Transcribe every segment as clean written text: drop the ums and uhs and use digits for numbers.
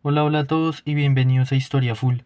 Hola a todos y bienvenidos a Historia Full.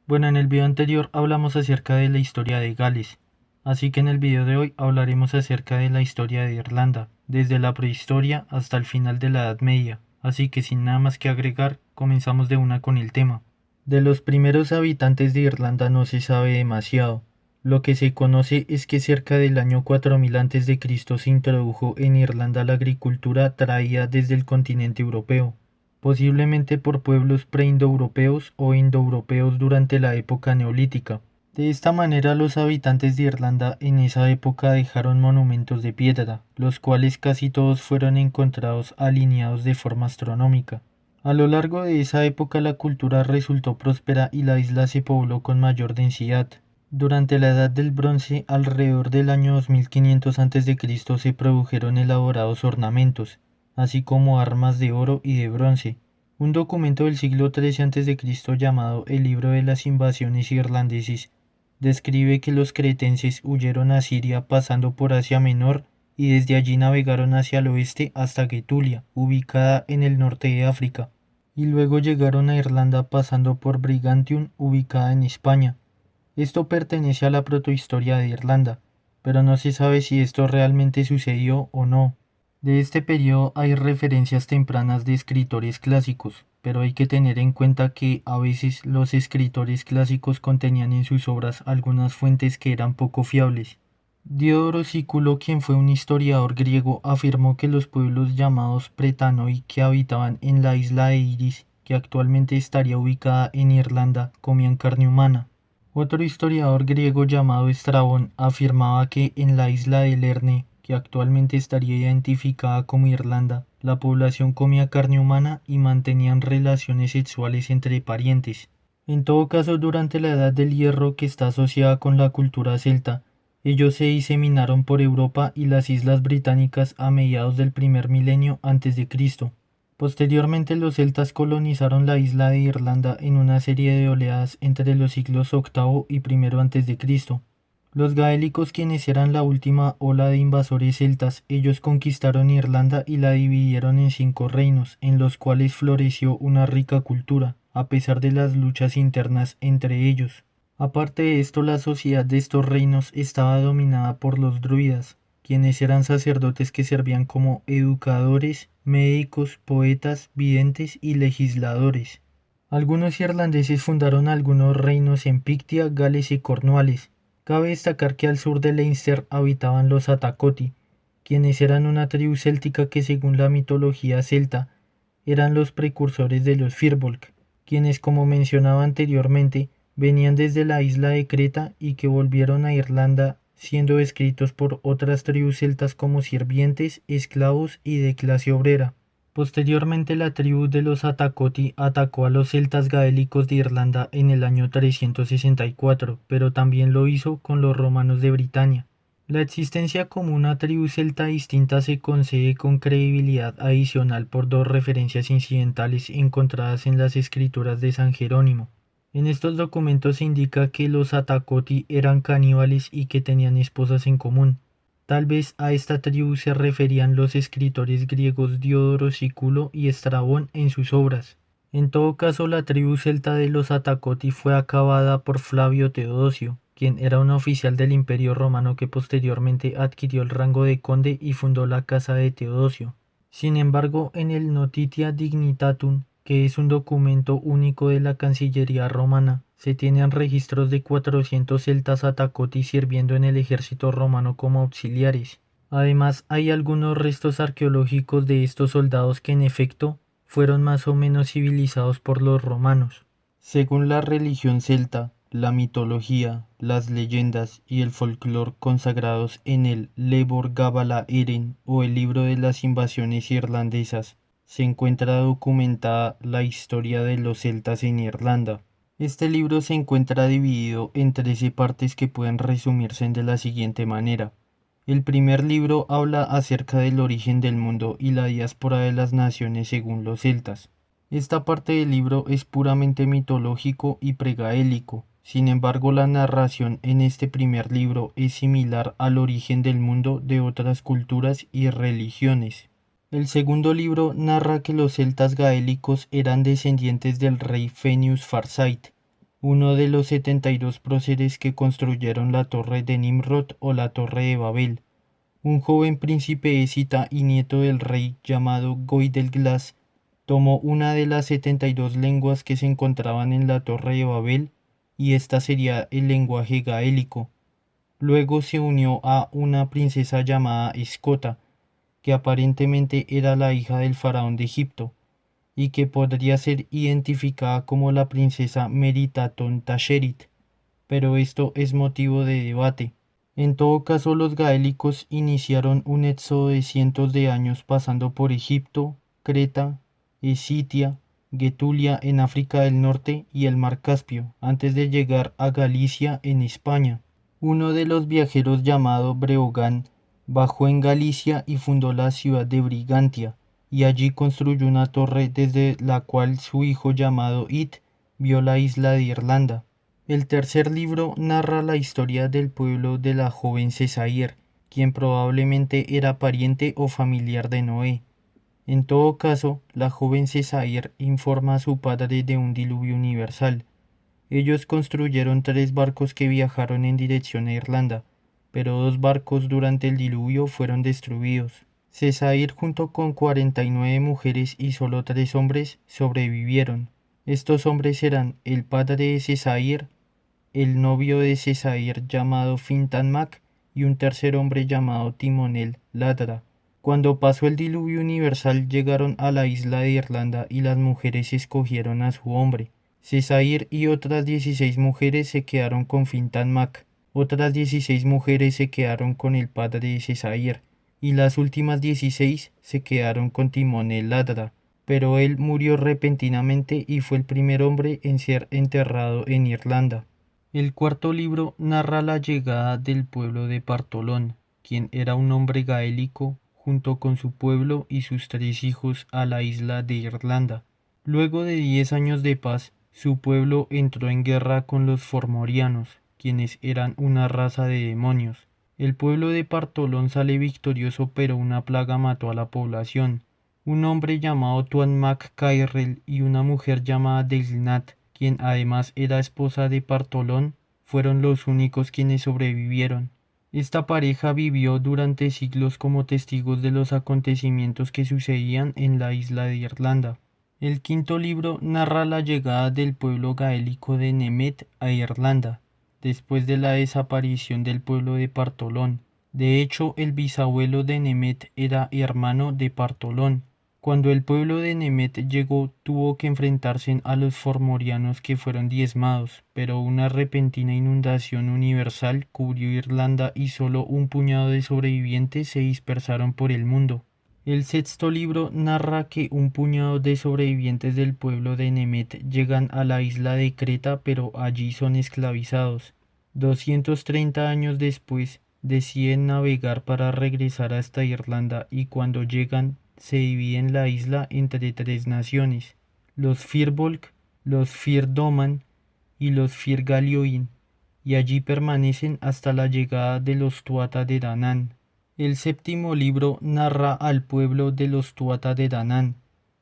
Bueno, en el video anterior hablamos acerca de la historia de Gales, así que en el video de hoy hablaremos acerca de la historia de Irlanda, desde la prehistoria hasta el final de la Edad Media, así que sin nada más que agregar, comenzamos de una con el tema. De los primeros habitantes de Irlanda no se sabe demasiado. Lo que se conoce es que cerca del año 4000 a.C. se introdujo en Irlanda la agricultura traída desde el continente europeo, posiblemente por pueblos preindoeuropeos o indoeuropeos durante la época neolítica. De esta manera los habitantes de Irlanda en esa época dejaron monumentos de piedra, los cuales casi todos fueron encontrados alineados de forma astronómica. A lo largo de esa época la cultura resultó próspera y la isla se pobló con mayor densidad. Durante la Edad del Bronce, alrededor del año 2500 a.C., se produjeron elaborados ornamentos, así como armas de oro y de bronce. Un documento del siglo XIII a.C. llamado el Libro de las Invasiones Irlandeses describe que los cretenses huyeron a Siria pasando por Asia Menor y desde allí navegaron hacia el oeste hasta Getulia, ubicada en el norte de África, y luego llegaron a Irlanda pasando por Brigantium, ubicada en España. Esto pertenece a la protohistoria de Irlanda, pero no se sabe si esto realmente sucedió o no. De este periodo hay referencias tempranas de escritores clásicos, pero hay que tener en cuenta que a veces los escritores clásicos contenían en sus obras algunas fuentes que eran poco fiables. Diodoro Sículo, quien fue un historiador griego, afirmó que los pueblos llamados Pretanoi que habitaban en la isla de Iris, que actualmente estaría ubicada en Irlanda, comían carne humana. Otro historiador griego llamado Estrabón afirmaba que en la isla de Lerne, que actualmente estaría identificada como Irlanda, la población comía carne humana y mantenían relaciones sexuales entre parientes. En todo caso, durante la Edad del Hierro, que está asociada con la cultura celta, ellos se diseminaron por Europa y las islas británicas a mediados del primer milenio antes de Cristo. Posteriormente los celtas colonizaron la isla de Irlanda en una serie de oleadas entre los siglos VIII y I a.C. Los gaélicos, quienes eran la última ola de invasores celtas, ellos conquistaron Irlanda y la dividieron en 5 reinos, en los cuales floreció una rica cultura, a pesar de las luchas internas entre ellos. Aparte de esto, la sociedad de estos reinos estaba dominada por los druidas, quienes eran sacerdotes que servían como educadores, médicos, poetas, videntes y legisladores. Algunos irlandeses fundaron algunos reinos en Pictia, Gales y Cornualles. Cabe destacar que al sur de Leinster habitaban los Atacoti, quienes eran una tribu céltica que según la mitología celta eran los precursores de los Firbolg, quienes como mencionaba anteriormente venían desde la isla de Creta y que volvieron a Irlanda siendo descritos por otras tribus celtas como sirvientes, esclavos y de clase obrera. Posteriormente la tribu de los Atacoti atacó a los celtas gaélicos de Irlanda en el año 364, pero también lo hizo con los romanos de Britania. La existencia como una tribu celta distinta se concede con credibilidad adicional por 2 referencias incidentales encontradas en las escrituras de San Jerónimo. En estos documentos se indica que los Atacoti eran caníbales y que tenían esposas en común. Tal vez a esta tribu se referían los escritores griegos Diodoro Sículo y Estrabón en sus obras. En todo caso, la tribu celta de los Atacoti fue acabada por Flavio Teodosio, quien era un oficial del Imperio Romano que posteriormente adquirió el rango de conde y fundó la casa de Teodosio. Sin embargo, en el Notitia Dignitatum, que es un documento único de la Cancillería romana, se tienen registros de 400 celtas Atacoti sirviendo en el ejército romano como auxiliares. Además, hay algunos restos arqueológicos de estos soldados que en efecto fueron más o menos civilizados por los romanos. Según la religión celta, la mitología, las leyendas y el folclore consagrados en el Lebor Gabála Eren o el libro de las invasiones irlandesas, se encuentra documentada la historia de los celtas en Irlanda. Este libro se encuentra dividido en 13 partes que pueden resumirse de la siguiente manera. El primer libro habla acerca del origen del mundo y la diáspora de las naciones según los celtas. Esta parte del libro es puramente mitológico y pregaélico. Sin embargo, la narración en este primer libro es similar al origen del mundo de otras culturas y religiones. El segundo libro narra que los celtas gaélicos eran descendientes del rey Fenius Farsight, uno de los 72 próceres que construyeron la torre de Nimrod o la torre de Babel. Un joven príncipe escita y nieto del rey llamado Goidelglas tomó una de las 72 lenguas que se encontraban en la torre de Babel, y esta sería el lenguaje gaélico. Luego se unió a una princesa llamada Escota, que aparentemente era la hija del faraón de Egipto, y que podría ser identificada como la princesa Meritaton Tasherit, pero esto es motivo de debate. En todo caso, los gaélicos iniciaron un éxodo de cientos de años pasando por Egipto, Creta, Escitia, Getulia en África del Norte y el Mar Caspio, antes de llegar a Galicia en España. Uno de los viajeros llamado Breogán bajó en Galicia y fundó la ciudad de Brigantia, y allí construyó una torre desde la cual su hijo llamado It vio la isla de Irlanda. El tercer libro narra la historia del pueblo de la joven Césair, quien probablemente era pariente o familiar de Noé. En todo caso, la joven Césair informa a su padre de un diluvio universal. Ellos construyeron 3 barcos que viajaron en dirección a Irlanda, pero 2 barcos durante el diluvio fueron destruidos. Césair junto con 49 mujeres y solo 3 hombres sobrevivieron. Estos hombres eran el padre de Césair, el novio de Césair llamado Fintan Mac y un tercer hombre llamado Timonel Ladra. Cuando pasó el diluvio universal llegaron a la isla de Irlanda y las mujeres escogieron a su hombre. Césair y otras 16 mujeres se quedaron con Fintan Mac, otras 16 mujeres se quedaron con el padre de Césair, y las últimas 16 se quedaron con Timonel Ladra, pero él murió repentinamente y fue el primer hombre en ser enterrado en Irlanda. El cuarto libro narra la llegada del pueblo de Partolón, quien era un hombre gaélico, junto con su pueblo y sus 3 hijos a la isla de Irlanda. Luego de 10 años de paz, su pueblo entró en guerra con los Formorianos, quienes eran una raza de demonios. El pueblo de Partolón sale victorioso, pero una plaga mató a la población. Un hombre llamado Tuan Mac Cairrell y una mujer llamada Deilnat, quien además era esposa de Partolón, fueron los únicos quienes sobrevivieron. Esta pareja vivió durante siglos como testigos de los acontecimientos que sucedían en la isla de Irlanda. El quinto libro narra la llegada del pueblo gaélico de Nemet a Irlanda, después de la desaparición del pueblo de Partolón. De hecho, el bisabuelo de Nemet era hermano de Partolón. Cuando el pueblo de Nemet llegó, tuvo que enfrentarse a los formorianos que fueron diezmados, pero una repentina inundación universal cubrió Irlanda y solo un puñado de sobrevivientes se dispersaron por el mundo. El sexto libro narra que un puñado de sobrevivientes del pueblo de Nemet llegan a la isla de Creta, pero allí son esclavizados. 230 años después, deciden navegar para regresar hasta Irlanda y cuando llegan se dividen la isla entre 3 naciones, los Firbolg, los Firdoman y los Firgalioin, y allí permanecen hasta la llegada de los Tuatha de Danann. El séptimo libro narra al pueblo de los Tuatha de Danann,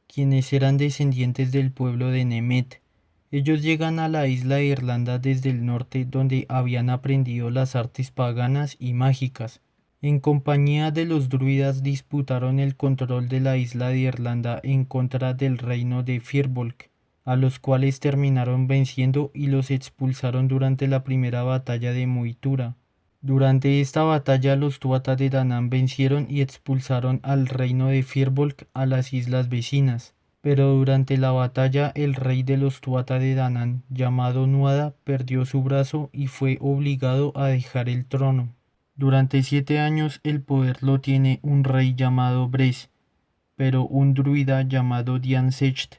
quienes eran descendientes del pueblo de Nemet. Ellos llegan a la isla de Irlanda desde el norte, donde habían aprendido las artes paganas y mágicas. En compañía de los druidas disputaron el control de la isla de Irlanda en contra del reino de Firbolg, a los cuales terminaron venciendo y los expulsaron durante la primera batalla de Moytura. Durante esta batalla los Tuatha de Danann vencieron y expulsaron al reino de Firbolg a las islas vecinas, pero durante la batalla el rey de los Tuatha de Danann, llamado Nuada, perdió su brazo y fue obligado a dejar el trono. Durante 7 años el poder lo tiene un rey llamado Bres, pero un druida llamado Dian Secht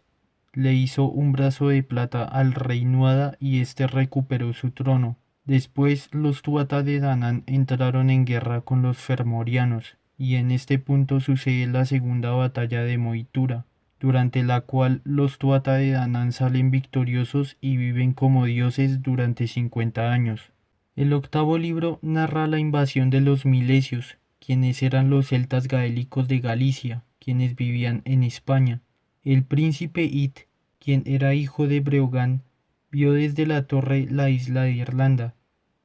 le hizo un brazo de plata al rey Nuada y éste recuperó su trono. Después los Tuatha de Danann entraron en guerra con los Fermorianos, y en este punto sucede la segunda batalla de Moytura, durante la cual los Tuatha de Danann salen victoriosos y viven como dioses durante 50 años. El octavo libro narra la invasión de los milesios, quienes eran los celtas gaélicos de Galicia. quienes vivían en España. El príncipe It, quien era hijo de Breogán, vio desde la torre la isla de Irlanda,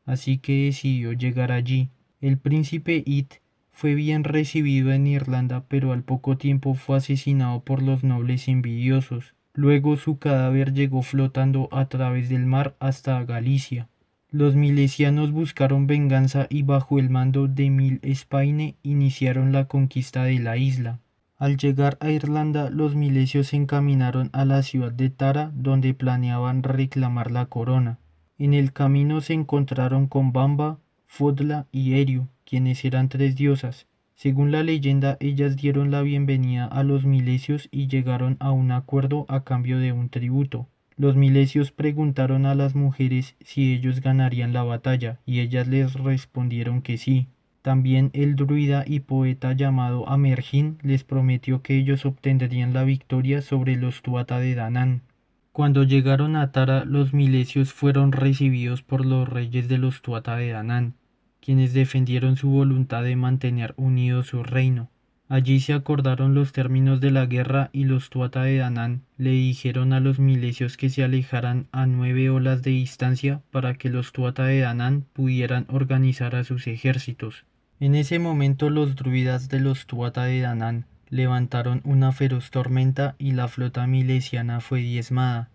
así que decidió llegar allí. El príncipe It fue bien recibido en Irlanda, pero al poco tiempo fue asesinado por los nobles envidiosos. Luego su cadáver llegó flotando a través del mar hasta Galicia. Los milesianos buscaron venganza y bajo el mando de Mil Espaine iniciaron la conquista de la isla. Al llegar a Irlanda, los milesios se encaminaron a la ciudad de Tara, donde planeaban reclamar la corona. En el camino se encontraron con Bamba, Fodla y Eriu, quienes eran tres diosas. Según la leyenda, ellas dieron la bienvenida a los milesios y llegaron a un acuerdo a cambio de un tributo. Los milesios preguntaron a las mujeres si ellos ganarían la batalla, y ellas les respondieron que sí. También el druida y poeta llamado Amergin les prometió que ellos obtendrían la victoria sobre los Tuatha de Danann. Cuando llegaron a Tara, los milesios fueron recibidos por los reyes de los Tuatha de Danann, quienes defendieron su voluntad de mantener unido su reino. Allí se acordaron los términos de la guerra y los Tuatha de Danann le dijeron a los milesios que se alejaran a 9 olas de distancia para que los Tuatha de Danann pudieran organizar a sus ejércitos. En ese momento los druidas de los Tuatha de Danann levantaron una feroz tormenta y la flota milesiana fue diezmada.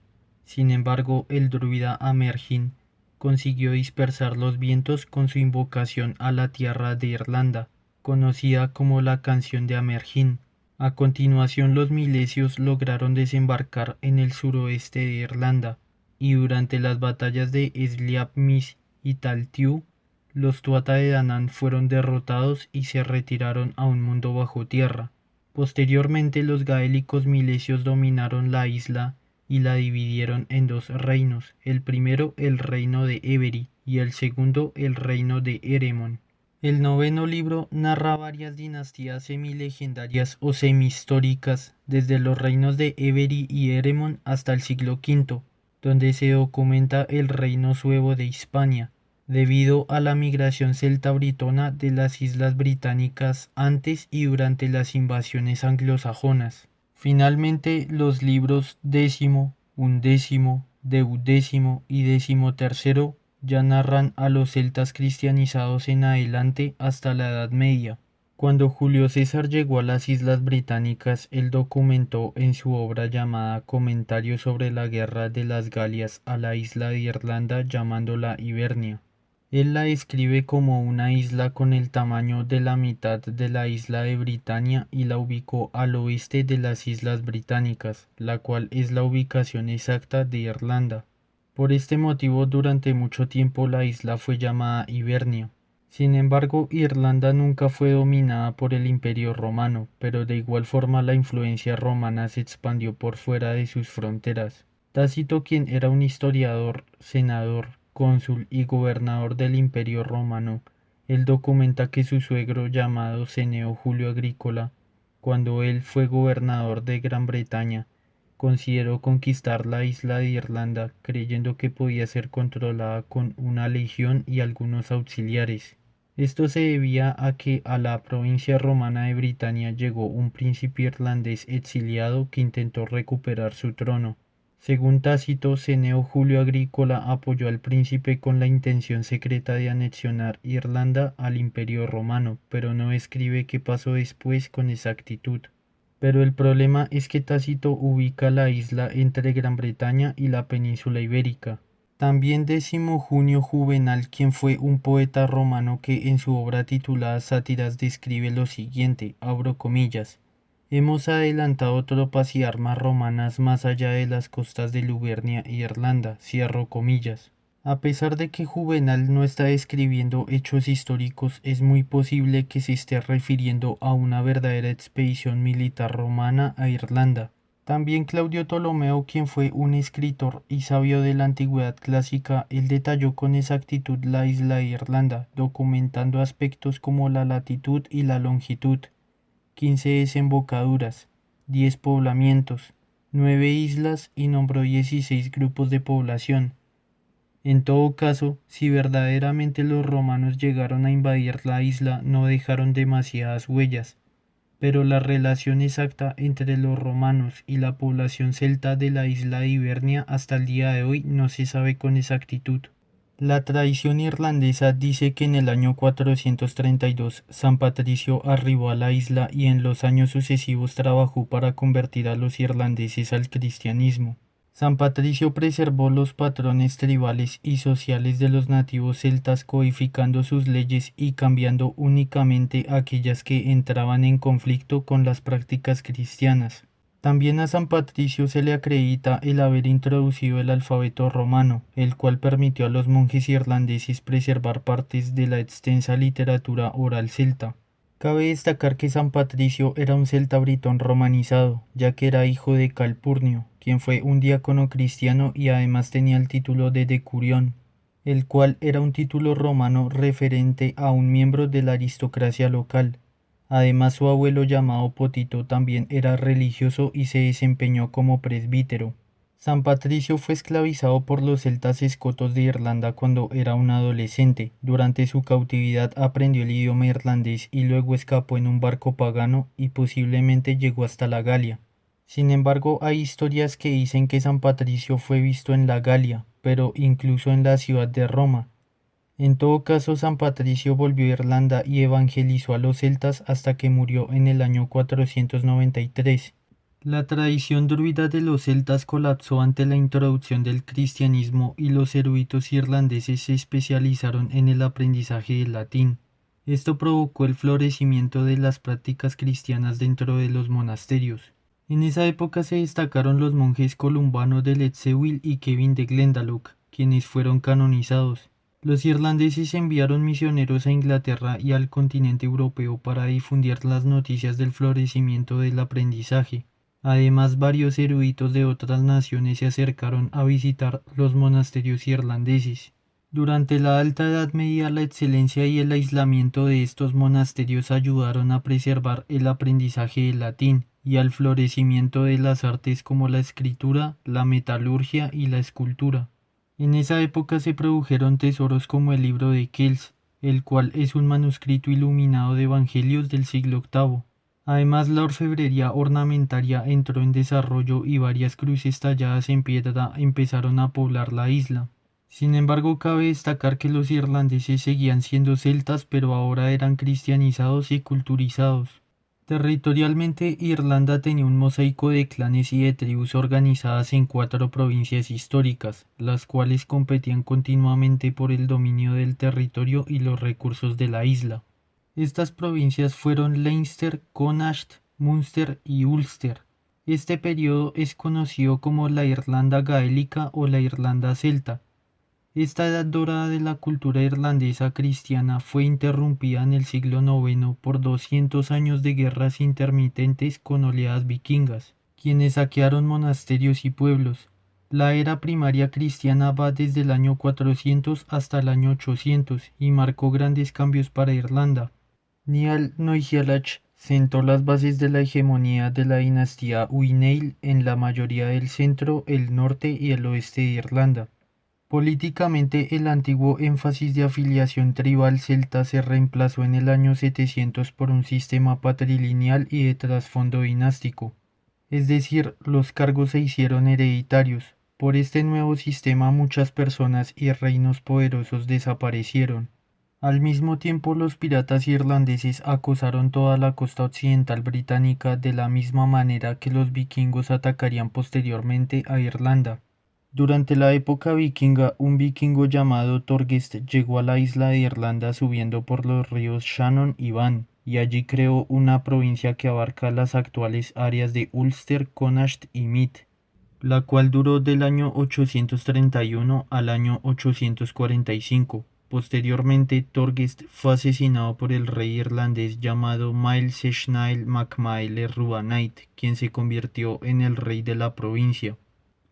Sin embargo, el druida Amergin consiguió dispersar los vientos con su invocación a la tierra de Irlanda, conocida como la Canción de Amergin. A continuación los milesios lograron desembarcar en el suroeste de Irlanda, y durante las batallas de Sliabmis y Taltiu, los Tuatha de Danann fueron derrotados y se retiraron a un mundo bajo tierra. Posteriormente los gaélicos milesios dominaron la isla y la dividieron en dos reinos, el primero el reino de Every y el segundo el reino de Eremon. El noveno libro narra varias dinastías semilegendarias o semihistóricas desde los reinos de Every y Eremon hasta el siglo V, donde se documenta el reino suevo de Hispania, debido a la migración celta-britona de las islas británicas antes y durante las invasiones anglosajonas. Finalmente, los libros décimo, undécimo, duodécimo y decimotercero ya narran a los celtas cristianizados en adelante hasta la Edad Media. Cuando Julio César llegó a las islas británicas, él documentó en su obra llamada Comentario sobre la guerra de las Galias a la isla de Irlanda llamándola Hibernia. Él la describe como una isla con el tamaño de la mitad de la isla de Britania y la ubicó al oeste de las Islas Británicas, la cual es la ubicación exacta de Irlanda. Por este motivo, durante mucho tiempo la isla fue llamada Hibernia. Sin embargo, Irlanda nunca fue dominada por el Imperio Romano, pero de igual forma la influencia romana se expandió por fuera de sus fronteras. Tácito, quien era un historiador, senador, cónsul y gobernador del Imperio Romano, él documenta que su suegro llamado Cneo Julio Agrícola, cuando él fue gobernador de Gran Bretaña, consideró conquistar la isla de Irlanda creyendo que podía ser controlada con una legión y algunos auxiliares. Esto se debía a que a la provincia romana de Britania llegó un príncipe irlandés exiliado que intentó recuperar su trono. Según Tácito, Cneo Julio Agrícola apoyó al príncipe con la intención secreta de anexionar Irlanda al Imperio Romano, pero no escribe qué pasó después con exactitud. Pero el problema es que Tácito ubica la isla entre Gran Bretaña y la península ibérica. También Décimo Junio Juvenal, quien fue un poeta romano que en su obra titulada Sátiras describe lo siguiente, abro comillas: hemos adelantado tropas y armas romanas más allá de las costas de Lubernia y Irlanda, cierro comillas. A pesar de que Juvenal no está describiendo hechos históricos, es muy posible que se esté refiriendo a una verdadera expedición militar romana a Irlanda. También Claudio Ptolomeo, quien fue un escritor y sabio de la antigüedad clásica, él detalló con exactitud la isla de Irlanda, documentando aspectos como la latitud y la longitud, 15 desembocaduras, 10 poblamientos, 9 islas y nombró 16 grupos de población. En todo caso, si verdaderamente los romanos llegaron a invadir la isla, no dejaron demasiadas huellas. pero la relación exacta entre los romanos y la población celta de la isla de Ibernia hasta el día de hoy no se sabe con exactitud. La tradición irlandesa dice que en el año 432 San Patricio arribó a la isla y en los años sucesivos trabajó para convertir a los irlandeses al cristianismo. San Patricio preservó los patrones tribales y sociales de los nativos celtas, codificando sus leyes y cambiando únicamente aquellas que entraban en conflicto con las prácticas cristianas. También a San Patricio se le acredita el haber introducido el alfabeto romano, el cual permitió a los monjes irlandeses preservar partes de la extensa literatura oral celta. Cabe destacar que San Patricio era un celta britón romanizado, ya que era hijo de Calpurnio, quien fue un diácono cristiano y además tenía el título de decurión, el cual era un título romano referente a un miembro de la aristocracia local. Además, su abuelo llamado Potito también era religioso y se desempeñó como presbítero. San Patricio fue esclavizado por los celtas escotos de Irlanda cuando era un adolescente. Durante su cautividad aprendió el idioma irlandés y luego escapó en un barco pagano y posiblemente llegó hasta la Galia. Sin embargo, hay historias que dicen que San Patricio fue visto en la Galia, pero incluso en la ciudad de Roma. En todo caso, San Patricio volvió a Irlanda y evangelizó a los celtas hasta que murió en el año 493. La tradición druida de los celtas colapsó ante la introducción del cristianismo y los eruditos irlandeses se especializaron en el aprendizaje del latín. Esto provocó el florecimiento de las prácticas cristianas dentro de los monasterios. En esa época se destacaron los monjes Columbano de Ledsewil y Kevin de Glendalough, quienes fueron canonizados. Los irlandeses enviaron misioneros a Inglaterra y al continente europeo para difundir las noticias del florecimiento del aprendizaje. Además, varios eruditos de otras naciones se acercaron a visitar los monasterios irlandeses. Durante la Alta Edad Media, la excelencia y el aislamiento de estos monasterios ayudaron a preservar el aprendizaje del latín y al florecimiento de las artes como la escritura, la metalurgia y la escultura. En esa época se produjeron tesoros como el libro de Kells, el cual es un manuscrito iluminado de evangelios del siglo VIII. Además, la orfebrería ornamentaria entró en desarrollo y varias cruces talladas en piedra empezaron a poblar la isla. Sin embargo, cabe destacar que los irlandeses seguían siendo celtas, pero ahora eran cristianizados y culturizados. Territorialmente, Irlanda tenía un mosaico de clanes y de tribus organizadas en 4 provincias históricas, las cuales competían continuamente por el dominio del territorio y los recursos de la isla. Estas provincias fueron Leinster, Connacht, Munster y Ulster. Este periodo es conocido como la Irlanda gaélica o la Irlanda celta. Esta edad dorada de la cultura irlandesa cristiana fue interrumpida en el siglo IX por 200 años de guerras intermitentes con oleadas vikingas, quienes saquearon monasterios y pueblos. La era primaria cristiana va desde el año 400 hasta el año 800 y marcó grandes cambios para Irlanda. Niall Noighiallach sentó las bases de la hegemonía de la dinastía Uí en la mayoría del centro, el norte y el oeste de Irlanda. Políticamente, el antiguo énfasis de afiliación tribal celta se reemplazó en el año 700 por un sistema patrilineal y de trasfondo dinástico, es decir, los cargos se hicieron hereditarios. Por este nuevo sistema muchas personas y reinos poderosos desaparecieron. Al mismo tiempo, los piratas irlandeses acosaron toda la costa occidental británica de la misma manera que los vikingos atacarían posteriormente a Irlanda. Durante la época vikinga, un vikingo llamado Thorgest llegó a la isla de Irlanda subiendo por los ríos Shannon y Van, y allí creó una provincia que abarca las actuales áreas de Ulster, Connacht y Meath, la cual duró del año 831 al año 845. Posteriormente, Thorgest fue asesinado por el rey irlandés llamado Máel Sechnaill mac Mael Ruadhnait, quien se convirtió en el rey de la provincia.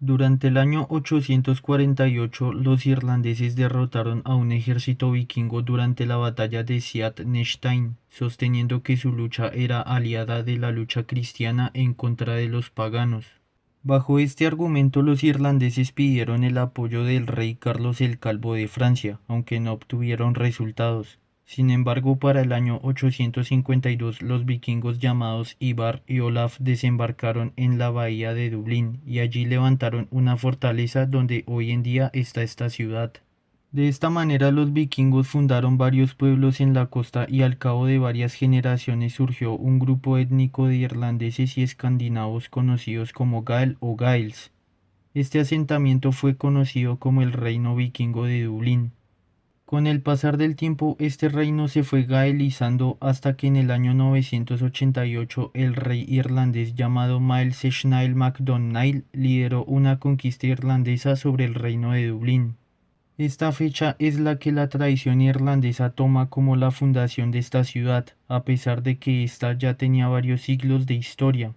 Durante el año 848, los irlandeses derrotaron a un ejército vikingo durante la batalla de Seat Nechtain, sosteniendo que su lucha era aliada de la lucha cristiana en contra de los paganos. Bajo este argumento, los irlandeses pidieron el apoyo del rey Carlos el Calvo de Francia, aunque no obtuvieron resultados. Sin embargo, para el año 852 los vikingos llamados Ivar y Olaf desembarcaron en la bahía de Dublín y allí levantaron una fortaleza donde hoy en día está esta ciudad. De esta manera los vikingos fundaron varios pueblos en la costa y al cabo de varias generaciones surgió un grupo étnico de irlandeses y escandinavos conocidos como Gael o Gaels. Este asentamiento fue conocido como el Reino Vikingo de Dublín. Con el pasar del tiempo, este reino se fue gaelizando hasta que en el año 988 el rey irlandés llamado Máel Sechnaill Mac Domhnaill lideró una conquista irlandesa sobre el reino de Dublín. Esta fecha es la que la tradición irlandesa toma como la fundación de esta ciudad, a pesar de que ésta ya tenía varios siglos de historia.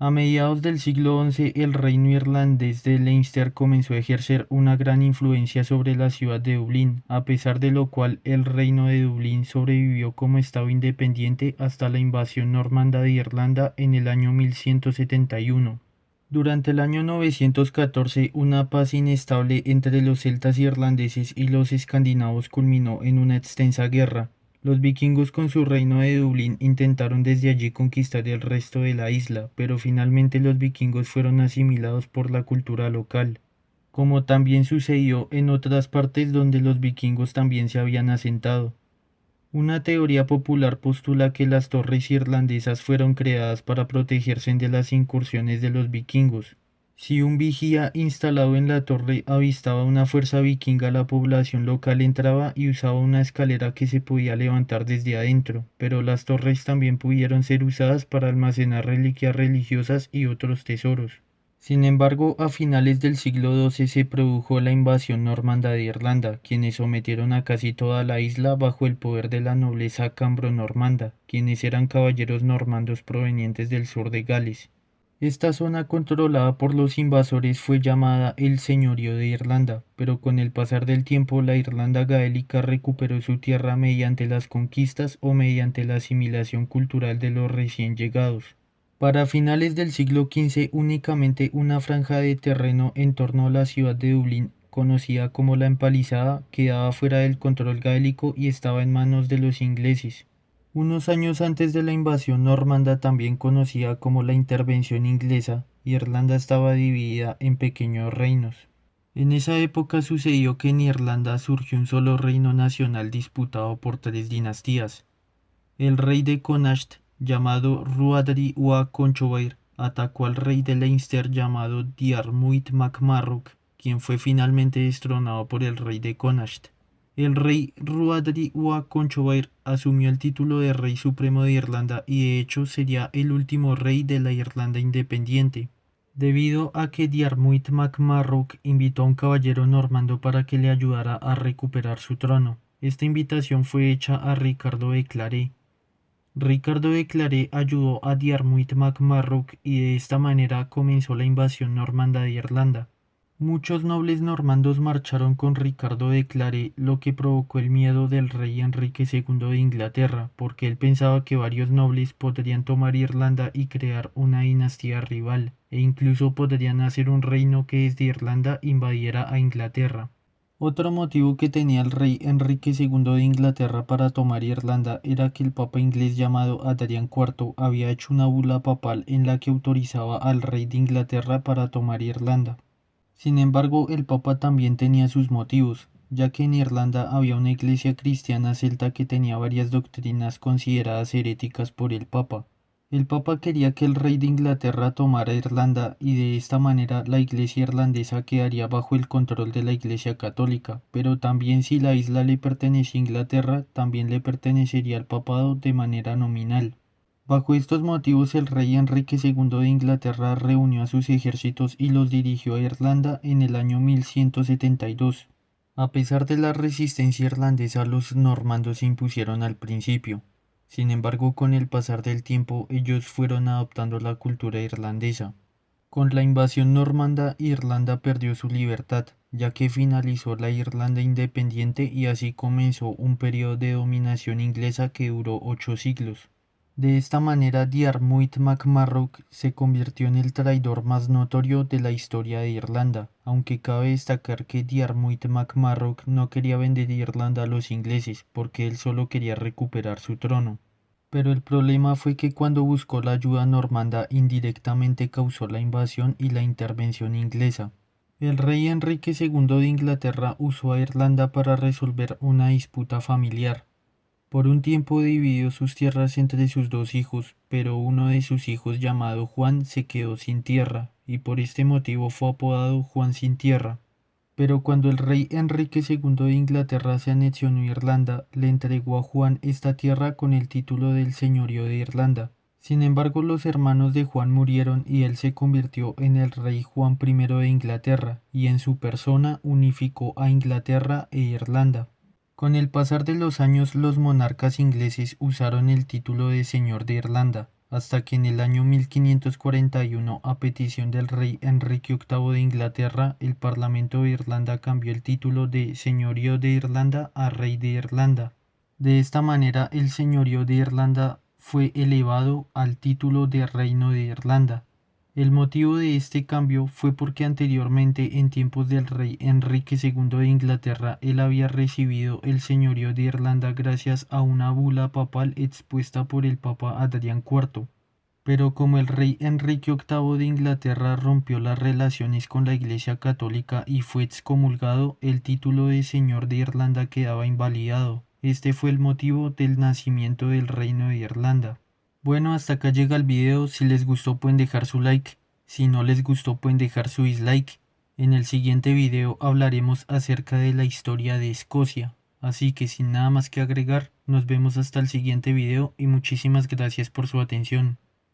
A mediados del siglo XI, el reino irlandés de Leinster comenzó a ejercer una gran influencia sobre la ciudad de Dublín, a pesar de lo cual el reino de Dublín sobrevivió como estado independiente hasta la invasión normanda de Irlanda en el año 1171. Durante el año 914, una paz inestable entre los celtas irlandeses y los escandinavos culminó en una extensa guerra. Los vikingos con su reino de Dublín intentaron desde allí conquistar el resto de la isla, pero finalmente los vikingos fueron asimilados por la cultura local, como también sucedió en otras partes donde los vikingos también se habían asentado. Una teoría popular postula que las torres irlandesas fueron creadas para protegerse de las incursiones de los vikingos. Si un vigía instalado en la torre avistaba una fuerza vikinga, la población local entraba y usaba una escalera que se podía levantar desde adentro, pero las torres también pudieron ser usadas para almacenar reliquias religiosas y otros tesoros. Sin embargo, a finales del siglo XII se produjo la invasión normanda de Irlanda, quienes sometieron a casi toda la isla bajo el poder de la nobleza cambro-normanda, quienes eran caballeros normandos provenientes del sur de Gales. Esta zona controlada por los invasores fue llamada el Señorío de Irlanda, pero con el pasar del tiempo la Irlanda gaélica recuperó su tierra mediante las conquistas o mediante la asimilación cultural de los recién llegados. Para finales del siglo XV, únicamente una franja de terreno en torno a la ciudad de Dublín, conocida como la Empalizada, quedaba fuera del control gaélico y estaba en manos de los ingleses. Unos años antes de la invasión normanda, también conocida como la intervención inglesa, Irlanda estaba dividida en pequeños reinos. En esa época sucedió que en Irlanda surgió un solo reino nacional disputado por tres dinastías. El rey de Connacht, llamado Rhuadri Ua Conchobair, atacó al rey de Leinster llamado Diarmuid Mac Marrok, quien fue finalmente destronado por el rey de Connacht. El rey Rhuadri Ua Conchobair asumió el título de rey supremo de Irlanda y de hecho sería el último rey de la Irlanda independiente, debido a que Diarmuid Mac Marrok invitó a un caballero normando para que le ayudara a recuperar su trono. Esta invitación fue hecha a Ricardo de Clare. Ricardo de Clare ayudó a Diarmuid Mac Marrok y de esta manera comenzó la invasión normanda de Irlanda. Muchos nobles normandos marcharon con Ricardo de Clare, lo que provocó el miedo del rey Enrique II de Inglaterra, porque él pensaba que varios nobles podrían tomar Irlanda y crear una dinastía rival, e incluso podrían hacer un reino que desde Irlanda invadiera a Inglaterra. Otro motivo que tenía el rey Enrique II de Inglaterra para tomar Irlanda era que el papa inglés llamado Adrián IV había hecho una bula papal en la que autorizaba al rey de Inglaterra para tomar Irlanda. Sin embargo, el papa también tenía sus motivos, ya que en Irlanda había una iglesia cristiana celta que tenía varias doctrinas consideradas heréticas por el papa. El papa quería que el rey de Inglaterra tomara Irlanda y de esta manera la iglesia irlandesa quedaría bajo el control de la iglesia católica, pero también si la isla le pertenecía a Inglaterra, también le pertenecería al papado de manera nominal. Bajo estos motivos el rey Enrique II de Inglaterra reunió a sus ejércitos y los dirigió a Irlanda en el año 1172. A pesar de la resistencia irlandesa, los normandos se impusieron al principio. Sin embargo, con el pasar del tiempo, ellos fueron adoptando la cultura irlandesa. Con la invasión normanda, Irlanda perdió su libertad, ya que finalizó la Irlanda independiente y así comenzó un periodo de dominación inglesa que duró 8 siglos. De esta manera, Diarmuid MacMurrough se convirtió en el traidor más notorio de la historia de Irlanda, aunque cabe destacar que Diarmuid MacMurrough no quería vender Irlanda a los ingleses, porque él solo quería recuperar su trono. Pero el problema fue que cuando buscó la ayuda normanda indirectamente causó la invasión y la intervención inglesa. El rey Enrique II de Inglaterra usó a Irlanda para resolver una disputa familiar. Por un tiempo dividió sus tierras entre sus dos hijos, pero uno de sus hijos llamado Juan se quedó sin tierra, y por este motivo fue apodado Juan sin tierra. Pero cuando el rey Enrique II de Inglaterra se anexionó Irlanda, le entregó a Juan esta tierra con el título del señorío de Irlanda. Sin embargo, los hermanos de Juan murieron y él se convirtió en el rey Juan I de Inglaterra, y en su persona unificó a Inglaterra e Irlanda. Con el pasar de los años, los monarcas ingleses usaron el título de señor de Irlanda, hasta que en el año 1541, a petición del rey Enrique VIII de Inglaterra, el Parlamento de Irlanda cambió el título de señorío de Irlanda a rey de Irlanda. De esta manera, el señorío de Irlanda fue elevado al título de Reino de Irlanda. El motivo de este cambio fue porque anteriormente, en tiempos del rey Enrique II de Inglaterra, él había recibido el señorío de Irlanda gracias a una bula papal expuesta por el Papa Adrián IV. Pero como el rey Enrique VIII de Inglaterra rompió las relaciones con la Iglesia Católica y fue excomulgado, el título de señor de Irlanda quedaba invalidado. Este fue el motivo del nacimiento del Reino de Irlanda. Bueno, hasta acá llega el video. Si les gustó pueden dejar su like. Si no les gustó pueden dejar su dislike. En el siguiente video hablaremos acerca de la historia de Escocia. Así que sin nada más que agregar, nos vemos hasta el siguiente video y muchísimas gracias por su atención.